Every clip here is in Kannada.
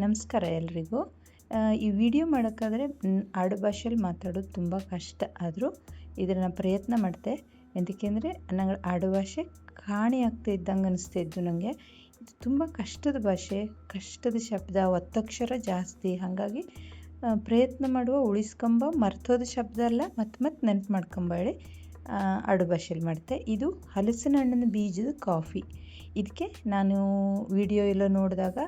ನಮಸ್ಕಾರ ಎಲ್ರಿಗೂ. ಈ ವಿಡಿಯೋ ಮಾಡೋಕ್ಕಾದರೆ ಆಡು ಭಾಷೆಯಲ್ಲಿ ಮಾತಾಡೋದು ತುಂಬ ಕಷ್ಟ. ಆದರೂ ಇದನ್ನು ಪ್ರಯತ್ನ ಮಾಡಿದೆ. ಎಂತಕ್ಕೆಂದರೆ ನಂಗೆ ಆಡು ಭಾಷೆ ಕಾಣೆ ಆಗ್ತಾ ಇದ್ದಂಗೆ ಅನಿಸ್ತಾ ಇದ್ದು ನನಗೆ. ಇದು ತುಂಬ ಕಷ್ಟದ ಭಾಷೆ, ಕಷ್ಟದ ಶಬ್ದ, ಒತ್ತಕ್ಷರ ಜಾಸ್ತಿ. ಹಾಗಾಗಿ ಪ್ರಯತ್ನ ಮಾಡುವ, ಉಳಿಸ್ಕೊಂಬ, ಮರ್ತೋದ ಶಬ್ದ ಎಲ್ಲ ಮತ್ತೆ ನೆನ್ಪು ಮಾಡ್ಕೊಂಬೇಡಿ ಆಡು ಭಾಷೆಯಲ್ಲಿ ಮಾಡ್ತೆ. ಇದು ಹಲಸಿನ ಹಣ್ಣಿನ ಬೀಜದ ಕಾಫಿ. ಇದಕ್ಕೆ ನಾನು ವಿಡಿಯೋ ಎಲ್ಲ ನೋಡಿದಾಗ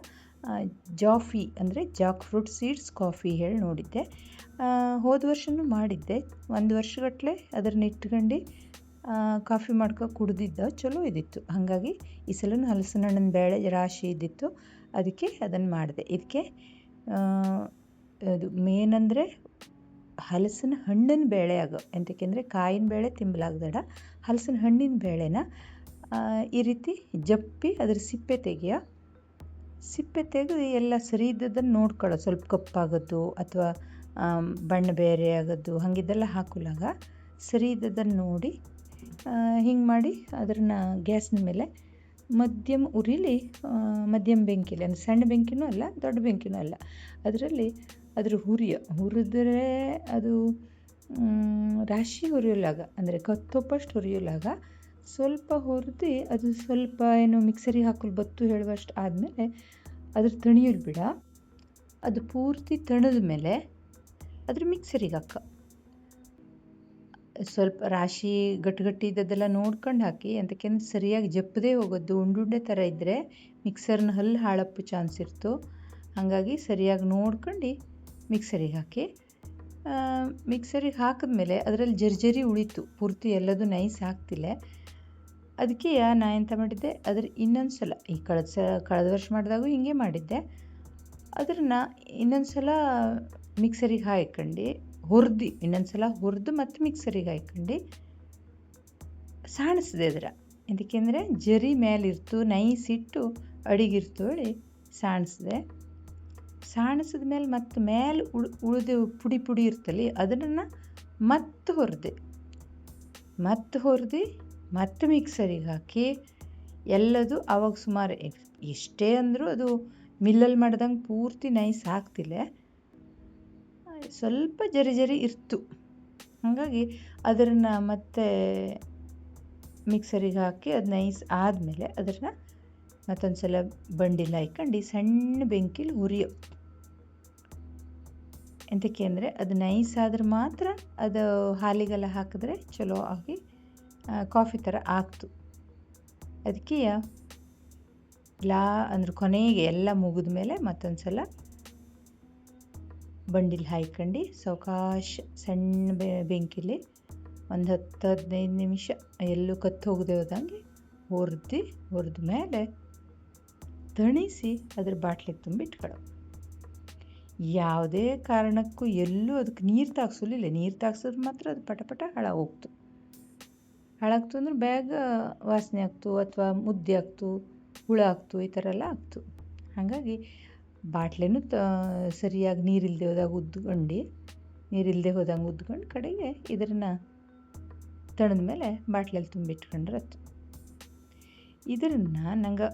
ಜಾಫಿ ಅಂದರೆ ಜಾಕ್ ಫ್ರೂಟ್ ಸೀಡ್ಸ್ ಕಾಫಿ ಹೇಳಿ ನೋಡಿದ್ದೆ. ಹೋದ ವರ್ಷವೂ ಮಾಡಿದ್ದೆ. 1 ವರ್ಷಗಟ್ಟಲೆ ಅದನ್ನು ಇಟ್ಕೊಂಡು ಕಾಫಿ ಮಾಡ್ಕೊ ಕುಡ್ದಿದ್ದ, ಚಲೋ ಇದ್ದಿತ್ತು. ಹಾಗಾಗಿ ಈ ಸಲನೂ ಹಲಸಿನ ಹಣ್ಣಿನ ಬೇಳೆ ರಾಶಿ ಇದ್ದಿತ್ತು, ಅದಕ್ಕೆ ಅದನ್ನು ಮಾಡಿದೆ. ಇದಕ್ಕೆ ಅದು ಮೇನ್ ಅಂದರೆ ಹಲಸಿನ ಹಣ್ಣಿನ ಬೇಳೆ ಆಗೋ, ಎಂತಕ್ಕೆಂದರೆ ಕಾಯಿನ ಬೇಳೆ ತಿಂಬಲಾಗ್ದಡ ಹಲಸಿನ ಹಣ್ಣಿನ ಬೇಳೆನ ಈ ರೀತಿ ಜಪ್ಪಿ ಅದ್ರ ಸಿಪ್ಪೆ ತೆಗೆದು ಎಲ್ಲ ಸರಿ ಇದ್ದದನ್ನು ನೋಡ್ಕೊಳ್ಳೋ. ಸ್ವಲ್ಪ ಕಪ್ಪಾಗೋದು ಅಥವಾ ಬಣ್ಣ ಬೇರೆ ಆಗೋದು ಹಾಗಿದ್ದೆಲ್ಲ ಹಾಕಲಾಗ ಸರಿ ಇದ್ದದನ್ನು ನೋಡಿ ಹಿಂಗೆ ಮಾಡಿ ಅದನ್ನು ಗ್ಯಾಸ್ನ ಮೇಲೆ ಮಧ್ಯಮ ಉರಿಲಿ, ಮಧ್ಯಮ ಬೆಂಕಿಲಿ, ಅಂದರೆ ಸಣ್ಣ ಬೆಂಕಿನೂ ಅಲ್ಲ ದೊಡ್ಡ ಬೆಂಕಿನೂ ಅಲ್ಲ, ಅದರಲ್ಲಿ ಅದ್ರ ಹುರಿದ್ರೆ ಅದು ರಾಶಿ ಹುರಿಯೋಲಾಗ, ಅಂದರೆ ಕತ್ತೊಪ್ಪಷ್ಟು ಹುರಿಯೋಲಾಗ ಸ್ವಲ್ಪ ಹುರಿದು ಅದು ಸ್ವಲ್ಪ ಏನು ಮಿಕ್ಸರಿಗೆ ಹಾಕಲು ಬತ್ತು ಹೇಳುವಷ್ಟು ಆದಮೇಲೆ ಅದ್ರ ತಣಿಯಲು ಬಿಡ. ಅದು ಪೂರ್ತಿ ತಣದ ಮೇಲೆ ಅದ್ರ ಮಿಕ್ಸರಿಗೆ ಹಾಕ. ಸ್ವಲ್ಪ ರಾಶಿ ಗಟ್ಟಿ ಇದ್ದದ್ದೆಲ್ಲ ನೋಡ್ಕೊಂಡು ಹಾಕಿ, ಅಂತಕ್ಕೆಂದ್ರೆ ಸರಿಯಾಗಿ ಜಪ್ಪದೇ ಹೋಗೋದು. ಉಂಡುಂಡೆ ಥರ ಇದ್ದರೆ ಮಿಕ್ಸರ್ನ ಹಲ್ಲು ಹಾಳಪ್ಪು ಚಾನ್ಸ್ ಇರ್ತು. ಹಾಗಾಗಿ ಸರಿಯಾಗಿ ನೋಡ್ಕೊಂಡು ಮಿಕ್ಸರಿಗೆ ಹಾಕಿ. ಮಿಕ್ಸರಿಗೆ ಹಾಕಿದ್ಮೇಲೆ ಅದರಲ್ಲಿ ಜರ್ಜರಿ ಉಳಿತು, ಪೂರ್ತಿ ಎಲ್ಲದು ನೈಸ್ ಆಗ್ತಿಲ್ಲ. ಅದಕ್ಕೆ ನಾ ಎಂತ ಮಾಡಿದ್ದೆ, ಇನ್ನೊಂದು ಸಲ ಈ ಕಳೆದ ವರ್ಷ ಮಾಡಿದಾಗೂ ಹಿಂಗೆ ಮಾಡಿದ್ದೆ. ಅದನ್ನು ಇನ್ನೊಂದು ಸಲ ಮಿಕ್ಸರಿಗೆ ಹಾಕ್ಕೊಂಡು ಇನ್ನೊಂದು ಸಲ ಹುರಿದು ಮತ್ತು ಮಿಕ್ಸರಿಗೆ ಹಾಕ್ಕೊಂಡು ಸಾಣಿಸಿದೆ. ಎಂತಕ್ಕೆಂದರೆ ಜರಿ ಮೇಲಿರ್ತು, ನೈಸ್ ಇಟ್ಟು ಅಡಿಗಿರ್ತು ಹೇಳಿ ಸಾಣಿಸಿದೆ. ಸಾಣಿಸಿದ ಮೇಲೆ ಮತ್ತು ಮೇಲೆ ಉಳಿದು ಪುಡಿ ಇರ್ತಲ್ಲಿ ಅದನ್ನು ಮತ್ತೆ ಹುರಿದು ಮತ್ತು ಮಿಕ್ಸರಿಗೆ ಹಾಕಿ ಎಲ್ಲದು. ಆವಾಗ ಸುಮಾರು ಎಷ್ಟೇ ಅಂದರೂ ಅದು ಮಿಲ್ಲಲ್ಲಿ ಮಾಡ್ದಂಗೆ ಪೂರ್ತಿ ನೈಸ್ ಆಗ್ತಿಲ್ಲ, ಸ್ವಲ್ಪ ಜರಿ ಇರ್ತು. ಹಾಗಾಗಿ ಅದನ್ನು ಮತ್ತೆ ಮಿಕ್ಸರಿಗೆ ಹಾಕಿ ಅದು ನೈಸ್ ಆದಮೇಲೆ ಅದನ್ನು ಮತ್ತೊಂದು ಸಲ ಬಂಡಿಲಿ ಹಾಕ್ಕೊಂಡು ಸಣ್ಣ ಬೆಂಕಿಲಿ ಹುರಿಯೋ. ಎಂತಕ್ಕೆ ಅಂದರೆ ಅದು ನೈಸ್ ಆದ್ರೆ ಮಾತ್ರ ಅದು ಹಾಲಿಗೆಲ್ಲ ಹಾಕಿದ್ರೆ ಚಲೋ ಆಗಿ ಕಾಫಿ ಥರ ಆಗ್ತು. ಅದಕ್ಕೆ ಅಂದ್ರೆ ಕೊನೆಗೆ ಎಲ್ಲ ಮುಗಿದ ಮೇಲೆ ಮತ್ತೊಂದು ಸಲ ಬಂಡಿಲಿ ಹಾಯ್ಕೊಂಡು ಸಾವಕಾಶ ಸಣ್ಣ ಬೆಂಕಿಲಿ ಒಂದು 10-15 ನಿಮಿಷ ಎಲ್ಲೂ ಕತ್ತು ಹೋಗದೆ ಹೋದಂಗೆ ಹುರಿದ ಮೇಲೆ ತಣಿಸಿ ಅದ್ರ ಬಾಟ್ಲಿಗೆ ತುಂಬಿಟ್ಕೊಳ್ಳೋ. ಯಾವುದೇ ಕಾರಣಕ್ಕೂ ಎಲ್ಲೂ ಅದಕ್ಕೆ ನೀರು ತಾಗಿಸಲಿಲ್ಲ. ನೀರು ತಾಗಿಸಿದ್ರೆ ಮಾತ್ರ ಅದು ಪಟ ಹಾಳಾಗ್ತು ಅಂದ್ರೆ ಬೇಗ ವಾಸನೆ ಆಗ್ತು, ಅಥವಾ ಮುದ್ದೆ ಆಗ್ತು, ಹುಳ ಆಗ್ತು, ಈ ಥರ ಎಲ್ಲ ಆಗ್ತು. ಹಾಗಾಗಿ ಬಾಟ್ಲೆನೂ ಸರಿಯಾಗಿ ನೀರಿಲ್ಲದೆ ಹೋದಂಗೆ ಉದ್ಕೊಂಡು ಕಡೆಗೆ ಇದನ್ನು ತಣದ ಮೇಲೆ ಬಾಟ್ಲಲ್ಲಿ ತುಂಬಿಟ್ಕೊಂಡ್ರೆ ಆಯ್ತು. ಇದನ್ನು ನಂಗೆ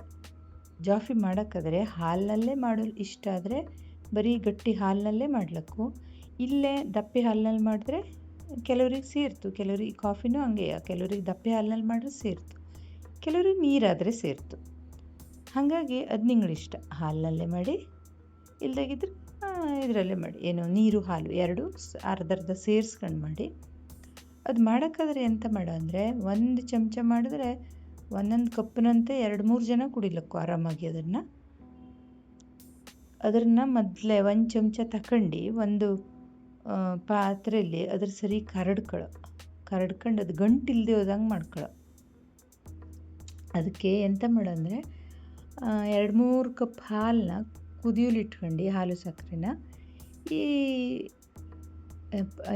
ಜಾಫಿ ಮಾಡೋಕ್ಕಾದರೆ ಹಾಲಿನಲ್ಲೇ ಮಾಡಲು ಇಷ್ಟ. ಆದರೆ ಬರೀ ಗಟ್ಟಿ ಹಾಲಿನಲ್ಲೇ ಮಾಡ್ಲಿಕ್ಕೂ, ಇಲ್ಲೇ ದಪ್ಪೆ ಹಾಲಿನಲ್ಲಿ ಮಾಡಿದ್ರೆ ಕೆಲವ್ರಿಗೆ ಸೇರ್ತು, ಕೆಲವ್ರಿಗೆ ಕಾಫಿನೂ ಹಂಗೆ, ಕೆಲವ್ರಿಗೆ ದಪ್ಪೆ ಹಾಲಿನಲ್ಲಿ ಮಾಡಿದ್ರೆ ಸೇರ್ತು, ಕೆಲವ್ರಿಗೆ ನೀರಾದರೆ ಸೇರ್ತು. ಹಾಗಾಗಿ ಅದು ನಿಂಗಳಿಷ್ಟ. ಹಾಲಿನಲ್ಲೇ ಮಾಡಿ, ಇಲ್ದಾಗಿದ್ರೆ ಇದರಲ್ಲೇ ಮಾಡಿ, ಏನು ನೀರು ಹಾಲು ಎರಡು ಅರ್ಧ ಸೇರಿಸ್ಕೊಂಡು ಮಾಡಿ. ಅದು ಮಾಡೋಕ್ಕಾದ್ರೆ ಎಂತ ಮಾಡೋ ಅಂದರೆ 1 ಚಮಚ ಮಾಡಿದ್ರೆ 1 ಕಪ್ಪಿನಂತೆ 2-3 ಜನ ಕುಡಿಲಕ್ಕು ಆರಾಮಾಗಿ. ಅದನ್ನು ಮೊದಲೇ 1 ಚಮಚ ತಗೊಂಡು ಒಂದು ಪಾತ್ರೆಯಲ್ಲಿ ಅದ್ರ ಸರಿ ಕರಡ್ಕೊಂಡು ಅದು ಗಂಟಿಲ್ಲದೆ ಹೋದಂಗೆ ಮಾಡ್ಕೊಳ್ಳೋ. ಅದಕ್ಕೆ ಎಂತ ಮಾಡೋ ಅಂದರೆ 2-3 ಕಪ್ ಹಾಲನ್ನ ಕುದಿಯಲಿಟ್ಕೊಂಡು, ಹಾಲು ಸಕ್ಕರೆನ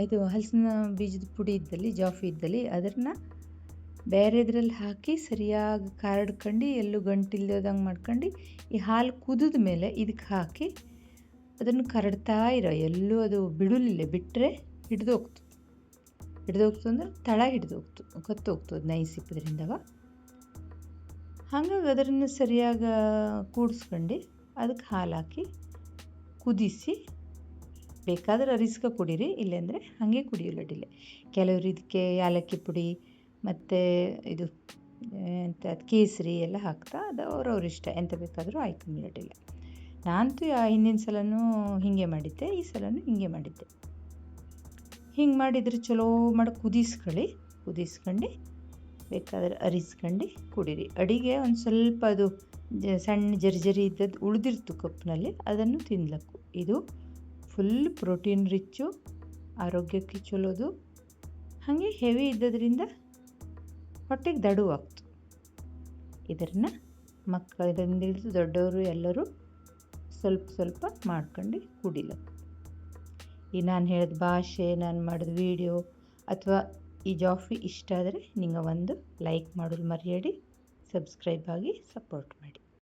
ಇದು ಹಲಸಿನ ಬೀಜದ ಪುಡಿ ಇದ್ದಲ್ಲಿ, ಜಾಫಿ ಇದ್ದಲ್ಲಿ ಅದನ್ನು ಬೇರೆ ಇದರಲ್ಲಿ ಹಾಕಿ ಸರಿಯಾಗಿ ಕರಡ್ಕೊಂಡು ಎಲ್ಲೂ ಗಂಟಿಲ್ಲದೆ ಹೋದಂಗೆ ಮಾಡ್ಕೊಂಡು, ಈ ಹಾಲು ಕುದಿದ ಮೇಲೆ ಇದಕ್ಕೆ ಹಾಕಿ ಅದನ್ನು ಕರಡ್ತಾ ಇರೋ. ಎಲ್ಲೂ ಅದು ಬಿಡಲಿಲ್ಲ, ಬಿಟ್ಟರೆ ಹಿಡಿದೋಗ್ತು ಅಂದರೆ ತಳ ಹಿಡಿದೋಗ್ತು, ಕತ್ತೋಗ್ತು ಅದು ನೈಸ್ ಇಪ್ಪದ್ರಿಂದವ. ಹಾಗಾಗಿ ಅದನ್ನು ಸರಿಯಾಗಿ ಕೂಡಿಸ್ಕೊಂಡು ಅದಕ್ಕೆ ಹಾಲು ಹಾಕಿ ಕುದಿಸಿ ಬೇಕಾದ್ರೆ ಅರಿಸ್ಕ ಕುಡೀರಿ, ಇಲ್ಲಾಂದರೆ ಹಾಗೆ ಕುಡಿಯೋಲ್ಲ ಅಡ್ಡಿಲ್ಲ. ಕೆಲವರು ಇದಕ್ಕೆ ಯಾಲಕ್ಕಿ ಪುಡಿ ಮತ್ತು ಇದು ಎಂತ ಕೇಸರಿ ಎಲ್ಲ ಹಾಕ್ತಾ, ಅದು ಅವ್ರವ್ರ ಇಷ್ಟ, ಎಂತ ಬೇಕಾದರೂ ಆಯ್ತು ಅಡ್ಡಿಲ್ಲ. ನಾನಂತೂ ಹಿಂದಿನ ಸಲನೂ ಹೀಗೆ ಮಾಡಿದ್ದೆ, ಈ ಸಲನೂ ಹೀಗೆ ಮಾಡಿದ್ದೆ. ಹಿಂಗೆ ಮಾಡಿದರೆ ಚಲೋ ಮಾಡಿ ಕುದಿಸ್ಕೊಂಡು ಬೇಕಾದ್ರೆ ಅರಿಸ್ಕೊಂಡು ಕುಡೀರಿ. ಅಡಿಗೆ ಒಂದು ಸ್ವಲ್ಪ ಅದು ಸಣ್ಣ ಜರಿ ಇದ್ದದ್ದು ಉಳಿದಿರ್ತು ಕಪ್ನಲ್ಲಿ, ಅದನ್ನು ತಿನ್ಲಕ್ಕು. ಇದು ಫುಲ್ ಪ್ರೋಟೀನ್ ರಿಚ್ಚು, ಆರೋಗ್ಯಕ್ಕೆ ಚಲೋದು, ಹಾಗೆ ಹೆವಿ ಇದ್ದದ್ರಿಂದ ಹೊಟ್ಟೆಗೆ ದಡುವಾಗ್ತು. ಇದನ್ನು ಮಕ್ಕಳಿಂದ ಹಿಡಿದು ದೊಡ್ಡವರು ಎಲ್ಲರೂ ಸ್ವಲ್ಪ ಮಾಡ್ಕೊಂಡು ಕುಡಿಲಕ್ಕು. ಈ ನಾನು ಹೇಳಿದ ಭಾಷೆ, ನಾನು ಮಾಡಿದ ವಿಡಿಯೋ ಅಥವಾ ಈ ಜಾಫಿ ಇಷ್ಟ ಆದರೆ ನಿಂಗೆ ಒಂದು ಲೈಕ್ ಮಾಡೋದು ಮರೆಯಡಿ, ಸಬ್ಸ್ಕ್ರೈಬ್ ಆಗಿ ಸಪೋರ್ಟ್ ಮಾಡಿ.